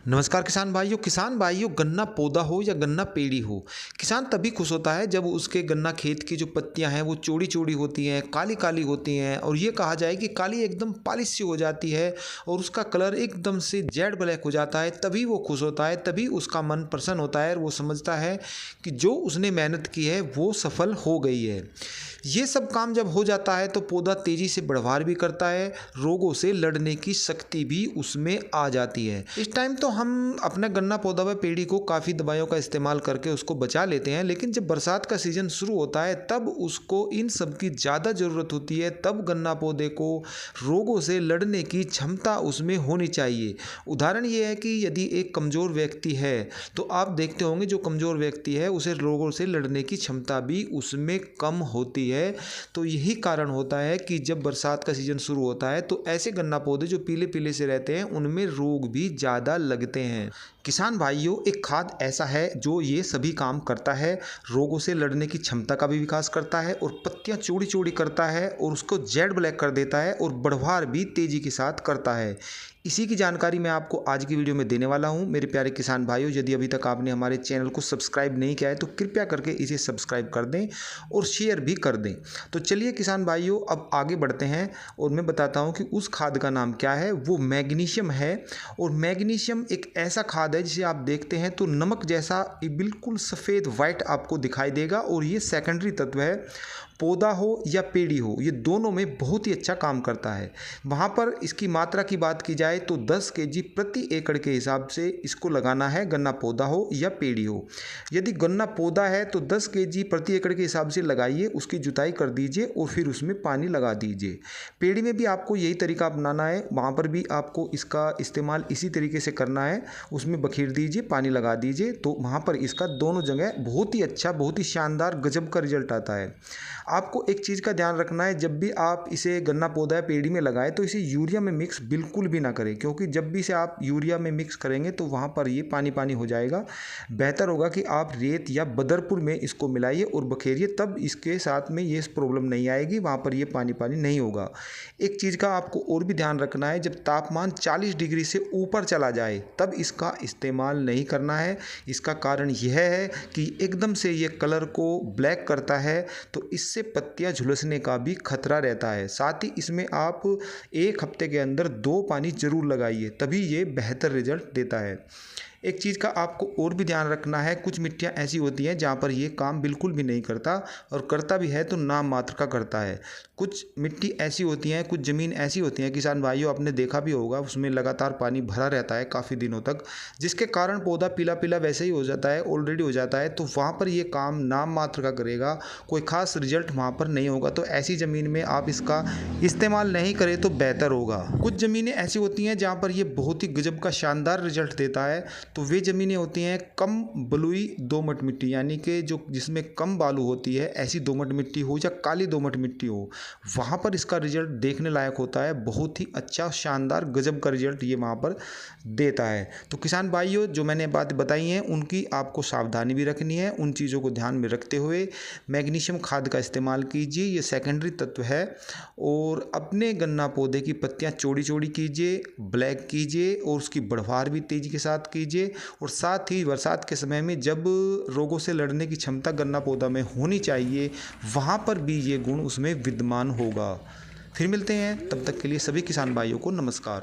नमस्कार किसान भाइयों गन्ना पौधा हो या गन्ना पेड़ी हो, किसान तभी खुश होता है जब उसके गन्ना खेत की जो पत्तियां हैं वो चौड़ी चौड़ी होती हैं, काली काली होती हैं और ये कहा जाए कि काली एकदम पॉलिश सी हो जाती है और उसका कलर एकदम से जेड ब्लैक हो जाता है। तभी वो खुश होता है, तभी उसका मन प्रसन्न होता है और वो समझता है कि जो उसने मेहनत की है वो सफल हो गई है। ये सब काम जब हो जाता है तो पौधा तेज़ी से बढ़वार भी करता है, रोगों से लड़ने की शक्ति भी उसमें आ जाती है। इस टाइम तो हम अपने गन्ना पौधा व पेड़ी को काफ़ी दवाइयों का इस्तेमाल करके उसको बचा लेते हैं, लेकिन जब बरसात का सीज़न शुरू होता है तब उसको इन सब की ज़्यादा ज़रूरत होती है। तब गन्ना पौधे को रोगों से लड़ने की क्षमता उसमें होनी चाहिए। उदाहरण ये है कि यदि एक कमज़ोर व्यक्ति है तो आप देखते होंगे जो कमज़ोर व्यक्ति है उसे रोगों से लड़ने की क्षमता भी उसमें कम होती है। तो यही कारण होता है कि जब बरसात का सीज़न शुरू होता है तो ऐसे गन्ना पौधे जो पीले पीले से रहते हैं उनमें रोग भी ज़्यादा लगते हैं। किसान भाइयों, एक खाद ऐसा है जो ये सभी काम करता है, रोगों से लड़ने की क्षमता का भी विकास करता है और पत्तियां चौड़ी चौड़ी करता है और उसको जेड ब्लैक कर देता है और बढ़वार भी तेज़ी के साथ करता है। इसी की जानकारी मैं आपको आज की वीडियो में देने वाला हूं। मेरे प्यारे किसान भाइयों, यदि अभी तक आपने हमारे चैनल को सब्सक्राइब नहीं किया है तो कृपया करके इसे सब्सक्राइब कर दें और शेयर भी कर दें। तो चलिए किसान भाइयों, अब आगे बढ़ते हैं और मैं बताता हूं कि उस खाद का नाम क्या है। वो मैग्नीशियम है और मैग्नीशियम एक ऐसा खाद है जिसे आप देखते हैं तो नमक जैसा बिल्कुल सफ़ेद वाइट आपको दिखाई देगा और ये सेकेंडरी तत्व है। पौधा हो या पेड़ी हो, ये दोनों में बहुत ही अच्छा काम करता है। वहाँ पर इसकी मात्रा की बात की जाए तो 10 केजी प्रति एकड़ के हिसाब से इसको लगाना है, गन्ना पौधा हो या पेड़ी हो। यदि गन्ना पौधा है तो 10 केजी प्रति एकड़ के हिसाब से लगाइए, उसकी जुताई कर दीजिए और फिर उसमें पानी लगा दीजिए। पेड़ी में भी आपको यही तरीका अपनाना है, वहाँ पर भी आपको इसका इस्तेमाल इसी तरीके से करना है। उसमें बखेर दीजिए, पानी लगा दीजिए, तो वहाँ पर इसका दोनों जगह बहुत ही अच्छा, बहुत ही शानदार गजब का रिजल्ट आता है। आपको एक चीज़ का ध्यान रखना है, जब भी आप इसे गन्ना पौधा या पेड़ी में लगाएं तो इसे यूरिया में मिक्स बिल्कुल भी ना करें, क्योंकि जब भी इसे आप यूरिया में मिक्स करेंगे तो वहाँ पर ये पानी पानी हो जाएगा। बेहतर होगा कि आप रेत या बदरपुर में इसको मिलाइए और बखेरिए, तब इसके साथ में ये प्रॉब्लम नहीं आएगी, वहाँ पर ये पानी पानी नहीं होगा। एक चीज़ का आपको और भी ध्यान रखना है, जब तापमान 40 डिग्री से ऊपर चला जाए तब इसका इस्तेमाल नहीं करना है। इसका कारण यह है कि एकदम से ये कलर को ब्लैक करता है, तो इससे पत्तियां झुलसने का भी खतरा रहता है। साथ ही इसमें आप 1 हफ्ते के अंदर 2 पानी जरूर लगाइए, तभी ये बेहतर रिजल्ट देता है। एक चीज़ का आपको और भी ध्यान रखना है, कुछ मिट्टियाँ ऐसी होती हैं जहाँ पर ये काम बिल्कुल भी नहीं करता और करता भी है तो नाम मात्र का करता है। कुछ मिट्टी ऐसी होती हैं, कुछ ज़मीन ऐसी होती हैं किसान भाइयों, आपने देखा भी होगा, उसमें लगातार पानी भरा रहता है काफ़ी दिनों तक, जिसके कारण पौधा पीला पीला वैसे ही हो जाता है, ऑलरेडी हो जाता है। तो वहाँ पर ये काम नाम मात्र का करेगा, कोई ख़ास रिजल्ट वहाँ पर नहीं होगा। तो ऐसी ज़मीन में आप इसका इस्तेमाल नहीं करें तो बेहतर होगा। कुछ ज़मीनें ऐसी होती हैं जहाँ पर ये बहुत ही गजब का शानदार रिजल्ट देता है, तो वे ज़मीनें होती हैं कम बलुई दोमट मिट्टी, यानी कि जो जिसमें कम बालू होती है, ऐसी दोमट मिट्टी हो या काली दोमट मिट्टी हो, वहाँ पर इसका रिजल्ट देखने लायक होता है। बहुत ही अच्छा शानदार गजब का रिजल्ट ये वहाँ पर देता है। तो किसान भाइयों, जो मैंने बात बताई हैं उनकी आपको सावधानी भी रखनी है, उन चीज़ों को ध्यान में रखते हुए मैग्नीशियम खाद का इस्तेमाल कीजिए। ये सेकेंडरी तत्व है और अपने गन्ना पौधे की पत्तियाँ चौड़ी चौड़ी कीजिए, ब्लैक कीजिए और उसकी बढ़वार भी तेज़ी के साथ कीजिए। और साथ ही बरसात के समय में जब रोगों से लड़ने की क्षमता गन्ना पौधा में होनी चाहिए, वहाँ पर भी ये गुण उसमें विद्यमान होगा। फिर मिलते हैं, तब तक के लिए सभी किसान भाइयों को नमस्कार।